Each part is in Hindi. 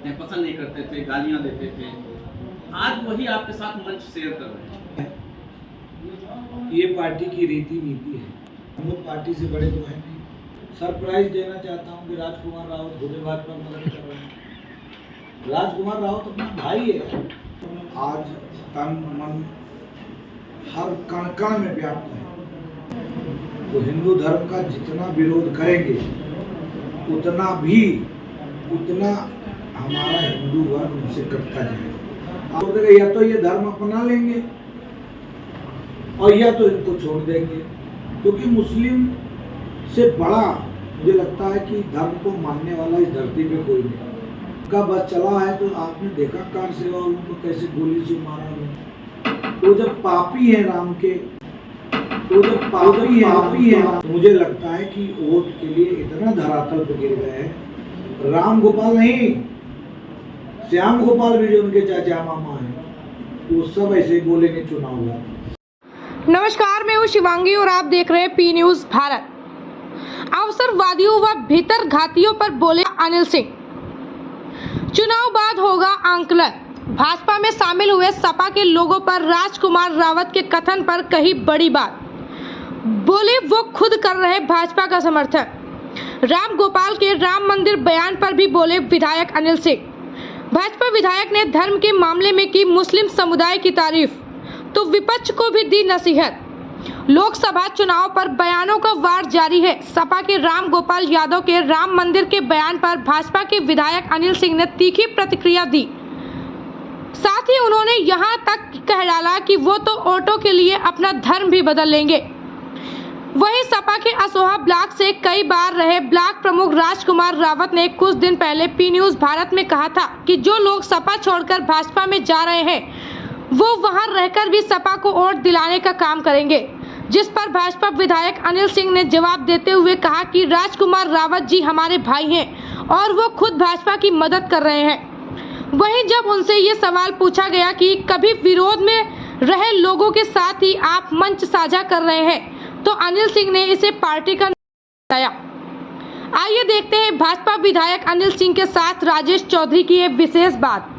करते हैं, पसंद नहीं करते थे, गालियां देते थे, आज वही आपके साथ मंच शेयर कर रहे हैं। ये पार्टी की रीति नीति है। हम लोग पार्टी से बड़े तो हैं नहीं। सरप्राइज देना चाहता हूँ कि राजकुमार रावत खुद भाजपा में मदद कर रहे हैं। राजकुमार रावत अपना भाई है। आज तन मन हर कण कण में व्याप्त है। तो हिंदू धर्म का जितना विरोध करेंगे उतना हमारा हिंदू वर्ण उनसे कटता जाएगा। आप या तो ये धर्म अपना लेंगे और या तो इनको छोड़ देंगे, क्योंकि मुस्लिम से बड़ा मुझे लगता है कि धर्म को मानने वाला इस धरती पे कोई नहीं। का बस चला है तो आपने देखा कार सेवा उनको कैसे गोली से मारा गया। वो जब पापी है राम के, वो जब पापी है तो मुझे लगता है कि वोट के लिए इतना धरातल पे गिर गए हैं। राम गोपाल नहीं, श्याम गोपाल भी जो उनके चाचा मामा है, वो सब ऐसे ही बोलेंगे चुनाव में। नमस्कार, मैं हूँ शिवांगी और आप देख रहे हैं पी न्यूज भारत। अवसरवादियों व भीतर घातियों पर बोले अनिल सिंह, चुनाव बाद होगा आंकलन। भाजपा में शामिल हुए सपा के लोगों पर राजकुमार रावत के कथन पर कही बड़ी बात। बोले वो खुद कर रहे भाजपा का समर्थन। राम गोपाल के राम मंदिर बयान पर भी बोले विधायक अनिल सिंह। भाजपा विधायक ने धर्म के मामले में की मुस्लिम समुदाय की तारीफ, तो विपक्ष को भी दी नसीहत। लोकसभा चुनाव पर बयानों का वार जारी है। सपा के राम गोपाल यादव के राम मंदिर के बयान पर भाजपा के विधायक अनिल सिंह ने तीखी प्रतिक्रिया दी। साथ ही उन्होंने यहां तक कह डाला कि वो तो वोटों के लिए अपना धर्म भी बदल लेंगे। वहीं सपा के असोहा ब्लॉक से कई बार रहे ब्लॉक प्रमुख राजकुमार रावत ने कुछ दिन पहले पी न्यूज भारत में कहा था कि जो लोग सपा छोड़कर भाजपा में जा रहे हैं वो वहां रहकर भी सपा को वोट दिलाने का काम करेंगे, जिस पर भाजपा विधायक अनिल सिंह ने जवाब देते हुए कहा कि राजकुमार रावत जी हमारे भाई हैं और वो खुद भाजपा की मदद कर रहे हैं। वहीं जब उनसे ये सवाल पूछा गया कि कभी विरोध में रहे लोगों के साथ ही आप मंच साझा कर रहे हैं, तो अनिल सिंह ने इसे पार्टी का बताया। आइए देखते हैं भाजपा विधायक अनिल सिंह के साथ राजेश चौधरी की ये विशेष बात।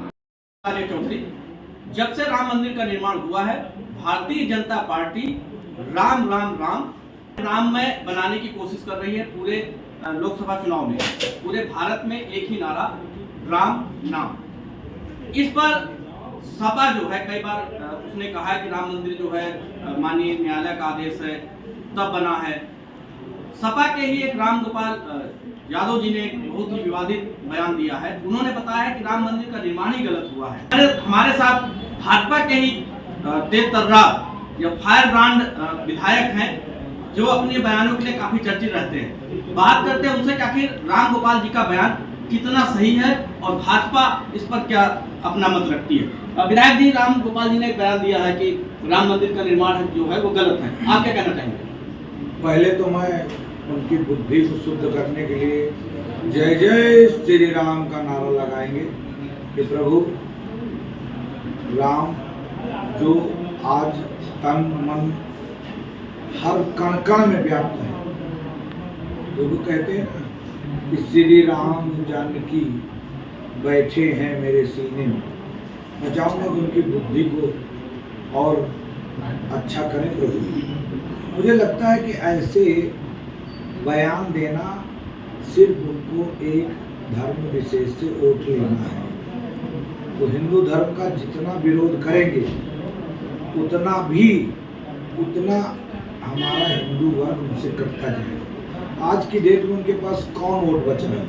जब से राम मंदिर का निर्माण हुआ है, भारतीय जनता पार्टी राम राम राम राममय बनाने की कोशिश कर रही है। पूरे लोकसभा चुनाव में पूरे भारत में एक ही नारा, राम नाम। इस पर सपा जो है कई बार उसने कहा है कि राम मंदिर जो है माननीय न्यायालय का आदेश है तब बना है। सपा के ही एक राम गोपाल यादव जी ने एक बहुत ही विवादित बयान दिया है। उन्होंने बताया कि राम मंदिर का निर्माण ही गलत हुआ है। हमारे साथ भाजपा के ही तेज तर्रार या फायर ब्रांड विधायक हैं जो अपने बयानों के लिए काफी चर्चित रहते हैं। बात करते हैं उनसे कि आखिर राम गोपाल जी का बयान कितना सही है और भाजपा इस पर क्या अपना मत रखती है। विधायक जी, राम गोपाल जी ने एक बयान दिया है कि राम मंदिर का निर्माण जो है वो गलत है, आप क्या कहना चाहेंगे? पहले तो मैं उनकी बुद्धि को शुद्ध करने के लिए जय जय श्री राम का नारा लगाएंगे कि प्रभु राम जो आज तन मन हर कण कण में व्याप्त है, जो वो कहते हैं ना कि श्री राम जानकी बैठे हैं मेरे सीने में। मैं चाहूँगा कि उनकी बुद्धि को और अच्छा करें प्रभु। मुझे लगता है कि ऐसे बयान देना सिर्फ उनको एक धर्म विशेष से वोट लेना है। तो हिंदू धर्म का जितना विरोध करेंगे उतना हमारा हिंदू वर्ण उनसे कटता जाएगा। आज की डेट में उनके पास कौन वोट बचा है?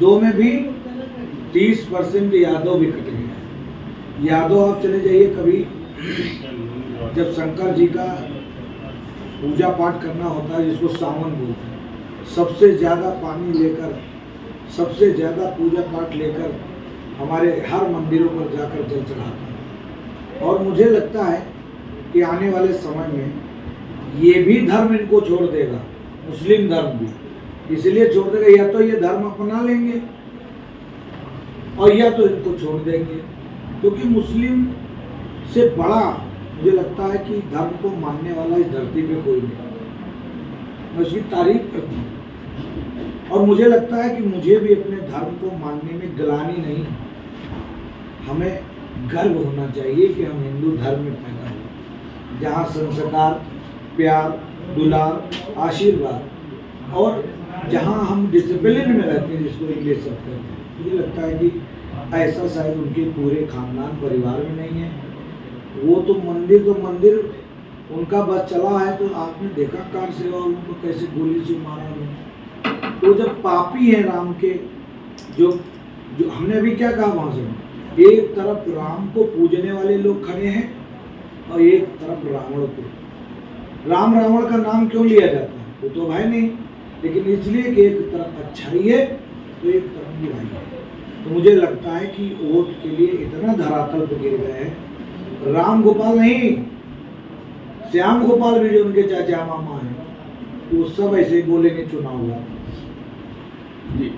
दो में भी 30% यादव भी कट गया। यादव आप चले जाइए कभी, जब शंकर जी का पूजा पाठ करना होता है जिसको सावन बोलते हैं, सबसे ज़्यादा पानी लेकर, सबसे ज़्यादा पूजा पाठ लेकर हमारे हर मंदिरों पर जाकर जल चढ़ाते हैं। और मुझे लगता है कि आने वाले समय में ये भी धर्म इनको छोड़ देगा, मुस्लिम धर्म भी इसलिए छोड़ देगा, या तो ये धर्म अपना लेंगे और या तो इनको छोड़ देंगे, क्योंकि मुस्लिम से बड़ा मुझे लगता है कि धर्म को मानने वाला इस धरती पे कोई नहीं। मैं उसकी तारीफ करता हूँ। और मुझे लगता है कि मुझे भी अपने धर्म को मानने में ग्लानि नहीं, हमें गर्व होना चाहिए कि हम हिंदू धर्म में पैदा हुए, जहाँ संस्कार, प्यार, दुलार, आशीर्वाद और जहाँ हम डिसिप्लिन में रहते हैं, जिसको इंग्लिश शब्द कहते हैं। मुझे लगता है कि ऐसा शायद उनके पूरे खानदान परिवार में नहीं है। वो तो मंदिर उनका बस चला है, तो आपने देखा कार सेवा उनको कैसे गोली से मारा गया। तो जब पापी है राम के, जो हमने अभी क्या कहा वहाँ से, एक तरफ राम को पूजने वाले लोग खड़े हैं और एक तरफ रावण को। रावण का नाम क्यों लिया जाता है? वो तो भाई नहीं, लेकिन इसलिए कि एक तरफ अच्छाई है तो एक तरफ बुराई है। तो मुझे लगता है कि वोट के लिए इतना धरातल पर गिर गए हैं। राम गोपाल नहीं, श्याम गोपाल भी जो उनके चाचा मामा हैं, वो सब ऐसे ही बोलेंगे चुनाव हुआ। जी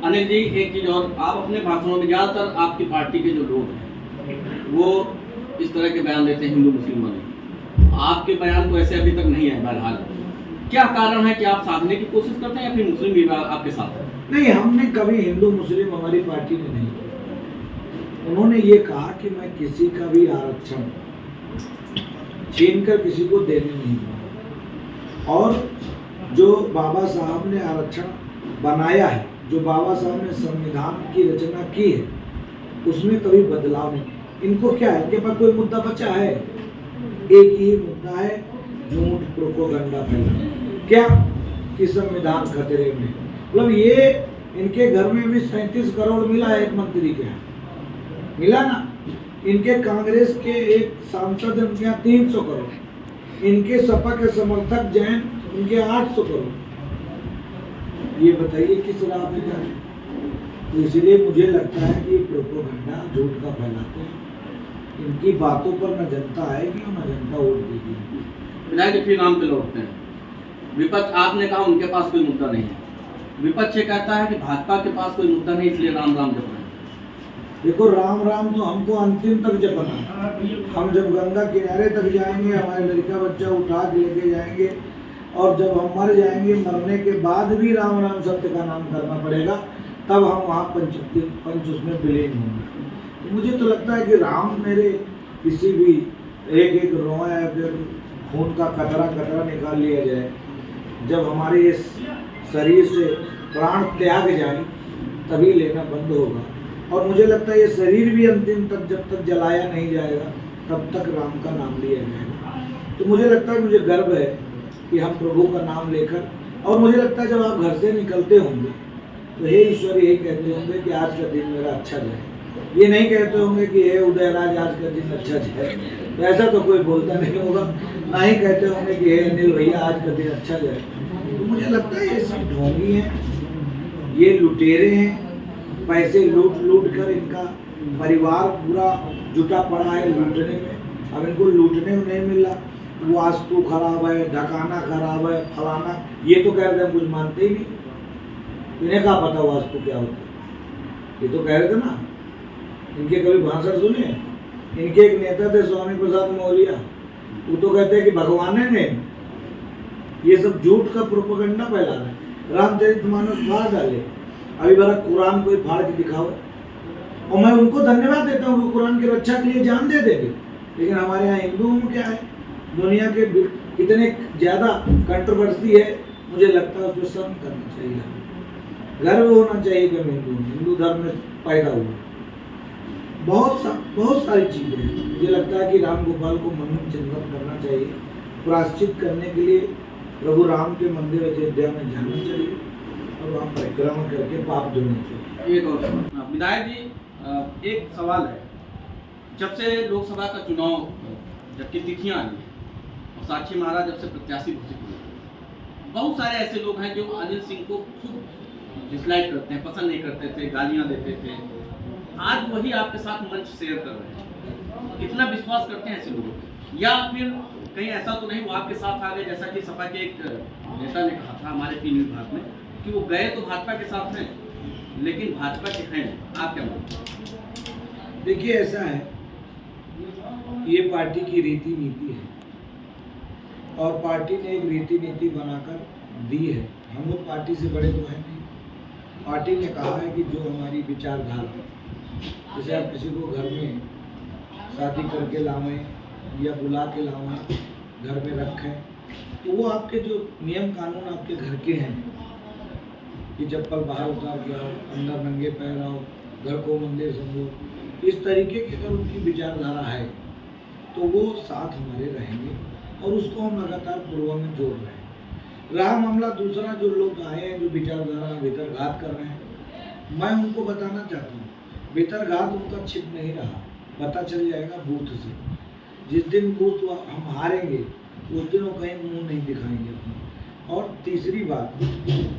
अनिल जी, एक चीज और, आप अपने भाषणों में ज़्यादातर आपकी पार्टी के जो लोग हैं वो इस तरह के बयान देते हैं हिंदू मुस्लिम वाले। आपके बयान तो ऐसे अभी तक नहीं है। बहरहाल क्या कारण है कि आप साधने की कोशिश करते हैं या फिर मुस्लिम भी आपके साथ है? नहीं, हमने कभी हिंदू मुस्लिम हमारी पार्टी ने नहीं किया। उन्होंने ये कहा कि मैं किसी का भी आरक्षण छीनकर किसी को देने नहीं दूंगा, और जो बाबा साहब ने आरक्षण बनाया है, जो बाबा साहब ने संविधान की रचना की है, उसमें कभी बदलाव नहीं। इनको क्या है, इनके पास कोई मुद्दा बचा है? एक ही मुद्दा है, झूठ प्रोपोगंडा फैलाना। क्या कि संविधान खतरे में, मतलब ये इनके घर में भी 37 करोड़ मिला है एक मंत्री के यहाँ, मिला ना। इनके कांग्रेस के एक सांसद उनके यहाँ 300 करोड़, इनके सपा के समर्थक जैन उनके 800 करोड़। ये बताइए किस राह पे जा रहे हैं? तो इसलिए मुझे लगता है कि प्रोपोगंडा झूठ का फैलाते हैं। इनकी बातों पर न जनता आएगी और न जनता वोट देगी। विधायक फिर नाम पे लौटते हैं। विपक्ष, आपने कहा उनके पास कोई मुद्दा नहीं है, विपक्ष ये कहता है कि भाजपा के पास कोई मुद्दा नहीं, इसलिए राम राम जप रहे हैं। देखो, राम राम तो हमको अंतिम तक जपना है। हम जब गंगा किनारे तक जाएंगे, हमारे लड़का बच्चा उठा के लेके जाएंगे, और जब हम मर जाएंगे, मरने के बाद भी राम राम सत्य का नाम करना पड़ेगा, तब हम वहाँ पंच उसमें विलीन होंगे। तो मुझे तो लगता है कि राम मेरे किसी भी एक रोआ या फिर खून का कतरा निकाल लिया जाए, जब हमारे इस शरीर से प्राण त्याग जाए तभी लेना बंद होगा। और मुझे लगता है ये शरीर भी अंतिम तक जब तक जलाया नहीं जाएगा तब तक राम का नाम लिया जाएगा। तो मुझे लगता है, मुझे गर्व है कि हम प्रभु का नाम लेकर, और मुझे लगता है जब आप घर से निकलते होंगे तो हे ईश्वर यही कहते होंगे कि आज का दिन मेरा अच्छा जाए। ये नहीं कहते होंगे कि हे उदयराज आज का दिन अच्छा जाए, तो ऐसा तो कोई बोलता नहीं होगा। ना ही कहते होंगे कि हे अनिल भैया आज का दिन अच्छा जाए। तो मुझे लगता है ये सब ढोंगी हैं, ये लुटेरे हैं, पैसे लूट कर इनका परिवार पूरा जुटा पड़ा है लूटने में। अब इनको लूटने में नहीं मिल रहा, वास्तु खराब है, ढकाना खराब है, फलाना, ये तो कह रहे थे, कुछ मानते ही नहीं। इन्हें क्या पता वास्तु क्या होता है? ये तो कह रहे थे ना, इनके कभी भाषण सुने? इनके एक नेता थे स्वामी प्रसाद मौर्य, वो तो कहते हैं कि भगवान ने ये सब झूठ का प्रोपेगेंडा फैला रहा है। रामचरितमानस फाड़ डाले, अभी बड़ा कुरान कोई फाड़ के दिखाओ, और मैं उनको धन्यवाद देता हूँ, कुरान की रक्षा के लिए जान दे देंगे। लेकिन हमारे यहाँ हिंदुओं में क्या है, दुनिया के कितने ज़्यादा कंट्रोवर्सी है, मुझे लगता है उस पर सहन करना चाहिए, गर्व होना चाहिए कि हम हिंदू धर्म में पैदा हुए। बहुत सारी चीज़ें हैं। मुझे लगता है कि राम गोपाल को मनन चिंतन करना चाहिए, प्रायश्चित करने के लिए प्रभु राम के मंदिर अयोध्या में जाना चाहिए और वहाँ परिक्रमा करके पाप धोना चाहिए। एक और विधायक जी, एक सवाल है, जब से लोकसभा का चुनाव, जबकि तिथियां आई हैं और साक्षी महाराज जब से प्रत्याशी घोषित हुए, बहुत सारे ऐसे लोग हैं जो अनिल सिंह को खूब डिसलाइक करते हैं, पसंद नहीं करते थे, गालियां देते थे। आज वही आपके साथ मंच शेयर कर रहे हैं, कितना विश्वास करते हैं ऐसे लोगों पर? या फिर कहीं ऐसा तो नहीं वो आपके साथ आ गए, जैसा कि सपा के एक नेता ने कहा था हमारे पी विभाग में कि वो गए तो भाजपा के साथ हैं लेकिन भाजपा के हैं? आप क्या मानते हैं? देखिए, ऐसा है, ये पार्टी की रीति नीति है और पार्टी ने एक रीति नीति बनाकर दी है। हम लोग पार्टी से बड़े तो हैं नहीं। पार्टी ने कहा है कि जो हमारी विचारधारा, जैसे आप किसी को घर में शादी करके लावें या बुला के लावें, घर में रखें, तो वो आपके जो नियम कानून आपके घर के हैं कि चप्पल बाहर उतार के आओ, अंदर नंगे पैर आओ, घर को मंदिर समझो, इस तरीके की अगर उनकी विचारधारा है तो वो साथ हमारे रहेंगे और उसको हम लगातार पूर्व में जोड़ रहे हैं। रहा मामला दूसरा, जो लोग आए हैं जो विचारधारा भीतरघात कर रहे हैं, मैं उनको बताना चाहता हूँ, भीतरघात उनका छिप नहीं रहा, पता चल जाएगा बूथ से। जिस दिन बूथ हम हारेंगे उस दिन वो कहीं मुंह नहीं दिखाएंगे अपना। और तीसरी बात,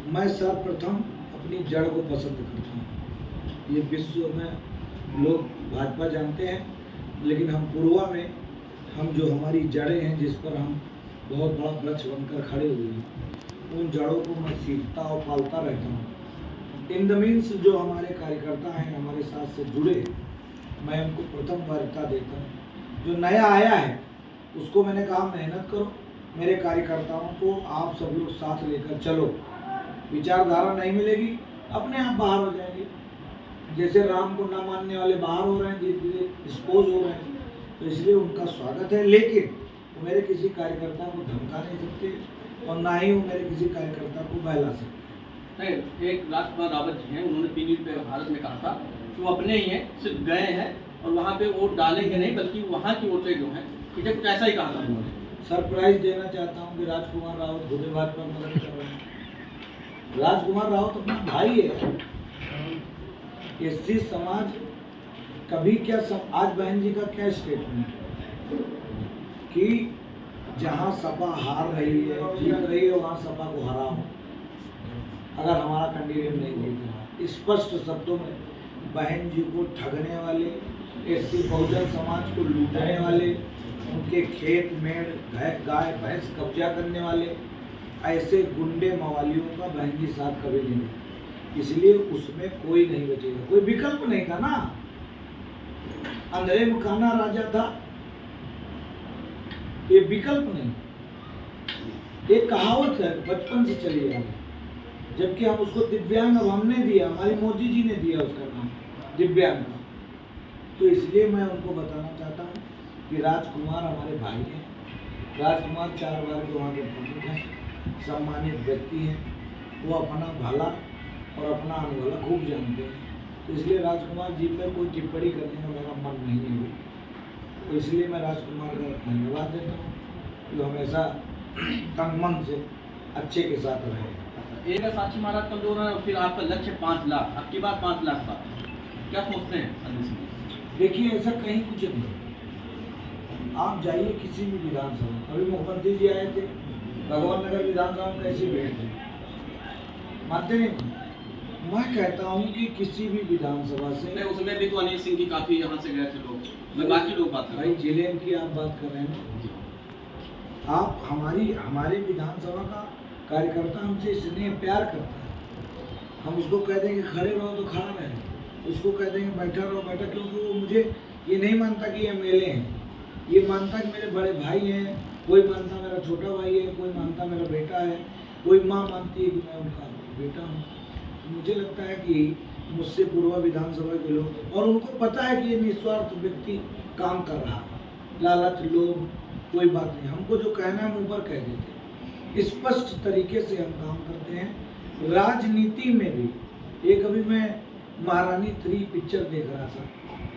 मैं सर्वप्रथम अपनी जड़ को पसंद करता हूँ। ये विश्व में लोग भाजपा जानते हैं, लेकिन हम पूर्वा में हम जो हमारी जड़ें हैं, जिस पर हम बहुत बड़ा वृक्ष बनकर खड़े हुए हैं, उन जड़ों को मैं सीखता और पालता रहता हूँ। इन द मीन्स जो हमारे कार्यकर्ता हैं, हमारे साथ से जुड़े हैं, मैं उनको प्रथम वार्ता देता हूँ। जो नया आया है उसको मैंने कहा मेहनत करो, मेरे कार्यकर्ताओं को आप सब लोग साथ लेकर चलो, विचारधारा नहीं मिलेगी अपने आप बाहर हो जाएंगे। जैसे राम को ना मानने वाले बाहर हो रहे हैं, धीरे धीरे डिस्पोज हो रहे हैं, तो इसलिए उनका स्वागत है। लेकिन वो मेरे किसी कार्यकर्ता को धमका नहीं सकते और ना ही वो मेरे किसी कार्यकर्ता को बहला सकते। नहीं, एक राजकुमार रावत जी हैं, उन्होंने पी न्यूज़ पे भारत में कहा था कि वो अपने ही हैं, सिर्फ गए हैं और वहाँ पे वोट डालेंगे नहीं, बल्कि वहाँ की वोटें जो हैं, ठीक है, कुछ ऐसा ही कहा था उन्होंने। सरप्राइज देना चाहता हूँ कि राजकुमार रावत खुदे भाजपा में मदद कर रहे हैं। राजकुमार रावत अपना भाई है। एससी समाज कभी क्या आज बहन जी का क्या स्टेटमेंट है कि जहाँ सपा हार रही है, जीत रही है, वहाँ सपा को हराओ अगर हमारा कैंडिडेट नहीं जीत रहा। स्पष्ट शब्दों में बहन जी को ठगने वाले, एससी बहुजन समाज को लूटने वाले, उनके खेत में गाय भैंस कब्जा करने वाले, ऐसे गुंडे मवालियों का बहन जी साथ कभी नहीं देते। इसलिए उसमें कोई नहीं बचेगा, कोई विकल्प नहीं था ना। अंधेरे में कान्हा राजा था, ये विकल्प नहीं। एक कहावत है बचपन से चली आ रही, जबकि हम उसको दिव्यांग अब हमने दिया, हमारी मोदी जी ने दिया उसका नाम दिव्यांग। तो इसलिए मैं उनको बताना चाहता हूँ कि राजकुमार हमारे भाई हैं। राजकुमार 4 बार के वहाँ के प्रमुख हैं, सम्मानित व्यक्ति हैं, वो अपना भला और अपना अनभला खूब जानते हैं। तो इसलिए राजकुमार जी पर कोई टिप्पणी करने का मेरा मन नहीं है। तो इसलिए मैं राजकुमार का धन्यवाद देता हूँ कि हमेशा तन मन से अच्छे के साथ रहे। एक साक्षी महाराज कमजोर है और फिर आपका लक्ष्य 5 लाख, अब की बात 5 लाख का, क्या सोचते हैं? देखिए, ऐसा कहीं कुछ नहीं। आप जाइए किसी भी विधानसभा, अभी मुख्यमंत्री जी आए थे भगवान नगर विधानसभा में, कैसी भीड़ थी, मानते नहीं। मैं कहता हूँ कि किसी भी विधानसभा से, उसमें भी तो अनिल सिंह की काफी यहाँ से गए थे लोग, मैं बाकी लोग बात कर रहा भाई जिले की आप बात कर रहे हैं। आप हमारे विधानसभा का कार्यकर्ता हमसे स्नेह प्यार करता है। हम उसको कह देंगे खड़े रहो तो खड़ा रहे, उसको कह देंगे बैठा रहो बैठा, क्योंकि वो मुझे ये नहीं मानता कि ये एमएलए हैं, ये मानता कि मेरे बड़े भाई हैं, कोई मानता मेरा छोटा भाई है, कोई मानता मेरा बेटा है, कोई माँ मानती है कि मैं उनका बेटा हूँ। मुझे लगता है कि मुझसे पूर्व विधानसभा के लोग, और उनको पता है कि ये निस्वार्थ व्यक्ति काम कर रहा है, लालच लोग कोई बात नहीं, हमको जो कहना है मुँह पर कह देते हैं, स्पष्ट तरीके से हम काम करते हैं। राजनीति में भी एक अभी मैं महारानी 3 पिक्चर देख रहा था,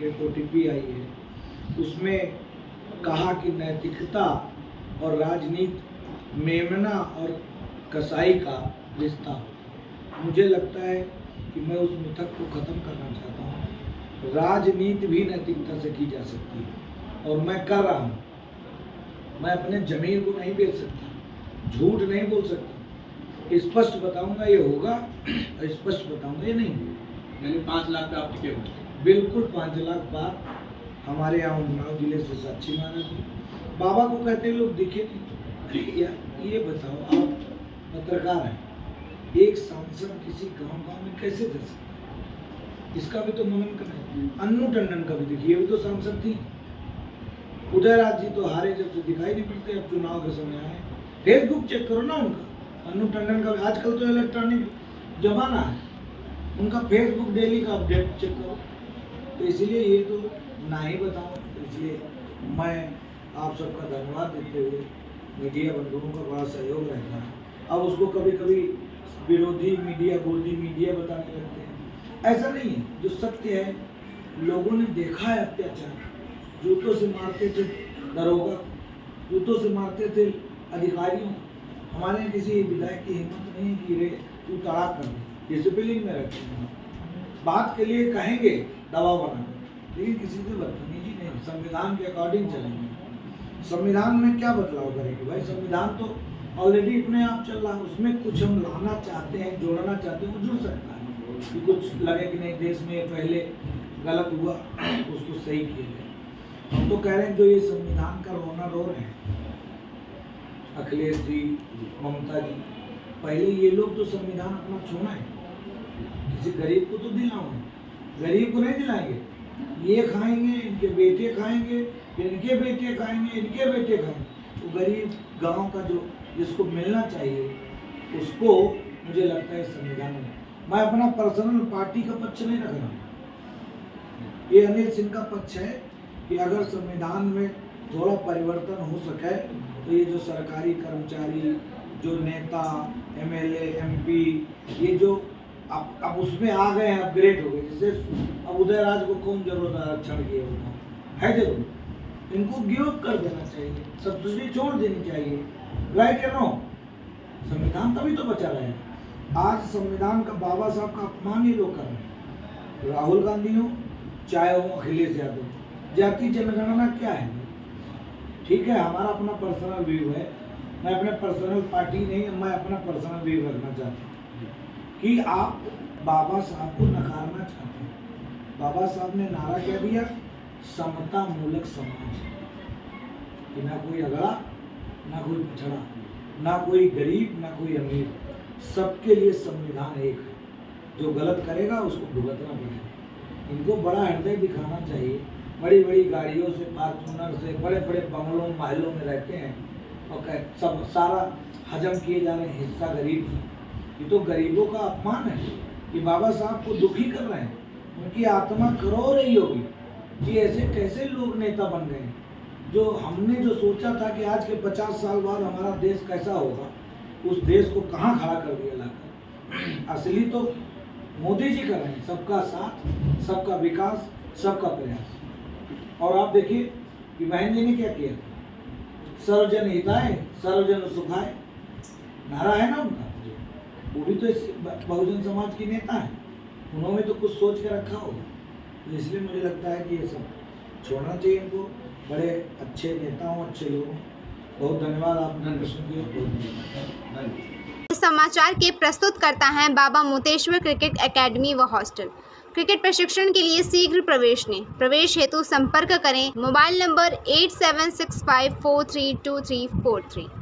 एक OTP आई है, उसमें कहा कि नैतिकता और राजनीति मेमना और कसाई का रिश्ता होता है। मुझे लगता है कि मैं उस मिथक को ख़त्म करना चाहता हूँ। राजनीति भी नैतिकता से की जा सकती है और मैं कर रहा हूँ। मैं अपने ज़मीर को नहीं बेच सकता, झूठ नहीं बोल सकता, स्पष्ट बताऊंगा ये होगा, स्पष्ट बताऊंगा ये नहीं होगा। यानी 5 लाख पे आप टिके हो? बिल्कुल 5 लाख बार हमारे यहाँ उन्नाव जिले से साक्षी महाराज थी, बाबा को कहते लोग दिखे नहीं। अरे यार ये बताओ, आप पत्रकार हैं, एक सांसद किसी गांव में कैसे जा सकता है? इसका भी तो मूल्यांकन है। अन्नू टंडन का भी देखिए, वो तो सांसद थी। उदयराज जी तो हारे जब से दिखाई नहीं पड़ते, अब चुनाव के समय आए। फेसबुक चेक करो ना उनका, अन्नू टंडन का आजकल तो इलेक्ट्रॉनिक जमाना है, उनका फेसबुक डेली का अपडेट चेक करो। तो इसलिए ये तो ना ही बताओ। तो इसलिए मैं आप सबका धन्यवाद देते हुए मीडिया बंधुओं का बड़ा सहयोग रहता है। अब उसको कभी कभी विरोधी मीडिया, गोदी मीडिया बताने लगते हैं। ऐसा नहीं है, जो सत्य है, लोगों ने देखा है अत्याचार। जूतों से मारते थे दरोगा, जूतों से मारते थे अधिकारियों। हमारे किसी विधायक की हिम्मत नहीं कि रे तू तड़ाक कर दे, डिसिप्लिन में रखते हैं। बात के लिए कहेंगे दबाव बनाकर, लेकिन किसी से बदतमीजी नहीं, संविधान के अकॉर्डिंग चलेंगे। संविधान में क्या बदलाव करेंगे भाई? संविधान तो ऑलरेडी अपने आप चल रहा है, उसमें कुछ हम लाना चाहते हैं, जोड़ना चाहते हैं, वो जुड़ सकता है। कि कुछ लगे कि नहीं देश में पहले गलत हुआ, उसको सही किया जाए। हम तो कह रहे हैं जो ये संविधान का रोना रो रहे हैं, अखिलेश जी, ममता जी, पहले ये लोग तो संविधान अपना छोड़ा है, किसी गरीब को तो दिलाओ, गरीब को नहीं दिलाएंगे। ये खाएंगे, इनके बेटे खाएंगे, फिर इनके बेटे खाएंगे, इनके बेटे खाएंगे। तो गरीब गांव का जो जिसको मिलना चाहिए उसको मुझे लगता है संविधान में। मैं अपना पर्सनल पार्टी का पक्ष नहीं रख रहा हूँ, ये अनिल सिंह का पक्ष है कि अगर संविधान में थोड़ा परिवर्तन हो सके तो ये जो सरकारी कर्मचारी, जो नेता, एमएलए, एमपी, ये जो अब उसमें आ गए हैं, अपग्रेड हो गए। जैसे अब उदयराज को कौन जरूरत आरक्षण की है जरूर, इनको गिव अप कर देना चाहिए, सब्सिडी छोड़ देनी चाहिए। राइट या नो? संविधान तभी तो बचा रहे हैं। आज संविधान का, बाबा साहब का अपमान ही लोग कर रहे हैं। राहुल गांधी हो चाहे हो अखिलेश यादव, जाति जनगणना क्या है? ठीक है, हमारा अपना पर्सनल व्यू है, मैं अपने पर्सनल पार्टी नहीं, मैं अपना पर्सनल व्यू रखना चाहता हूँ कि आप बाबा साहब को नकारना चाहते हैं। बाबा साहब ने नारा क्या दिया? समता मूलक समाज, कि ना कोई अगड़ा, ना कोई पिछड़ा, ना कोई गरीब, ना कोई अमीर, सबके लिए संविधान एक है। जो गलत करेगा उसको भुगतना पड़ेगा। इनको बड़ा हृदय दिखाना चाहिए। बड़ी बड़ी गाड़ियों से, फॉर्च्यूनर से, बड़े बड़े बंगलों महलों में रहते हैं और सब सारा हजम किए जा रहे हैं हिस्सा गरीब की। ये तो गरीबों का अपमान है कि बाबा साहब को दुखी कर रहे हैं। उनकी आत्मा करो रही होगी कि ऐसे कैसे लोग नेता बन गए। जो हमने जो सोचा था कि आज के 50 साल बाद हमारा देश कैसा होगा, उस देश को कहाँ खड़ा कर दिया लाकर। असली तो मोदी जी कर रहे हैं, सबका साथ, सबका विकास, सबका प्रयास। और आप देखिए कि बहन जी ने क्या किया, सर्वजन हिताय सर्वजन सुखाय नारा है ना उनका। वो भी तो इस बहुजन समाज की नेता है, उन्होंने तो कुछ सोच के रखा होगा। तो इसलिए मुझे लगता है कि ये सब छोड़ना चाहिए इनको। बड़े अच्छे नेताओं, अच्छे लोगों, बहुत धन्यवाद आपने प्रश्न किया। इस समाचार के प्रस्तुत करता है बाबा मोतेश्वर क्रिकेट एकेडमी व हॉस्टल। क्रिकेट प्रशिक्षण के लिए शीघ्र प्रवेश लें। प्रवेश हेतु संपर्क करें मोबाइल नंबर 8765432343।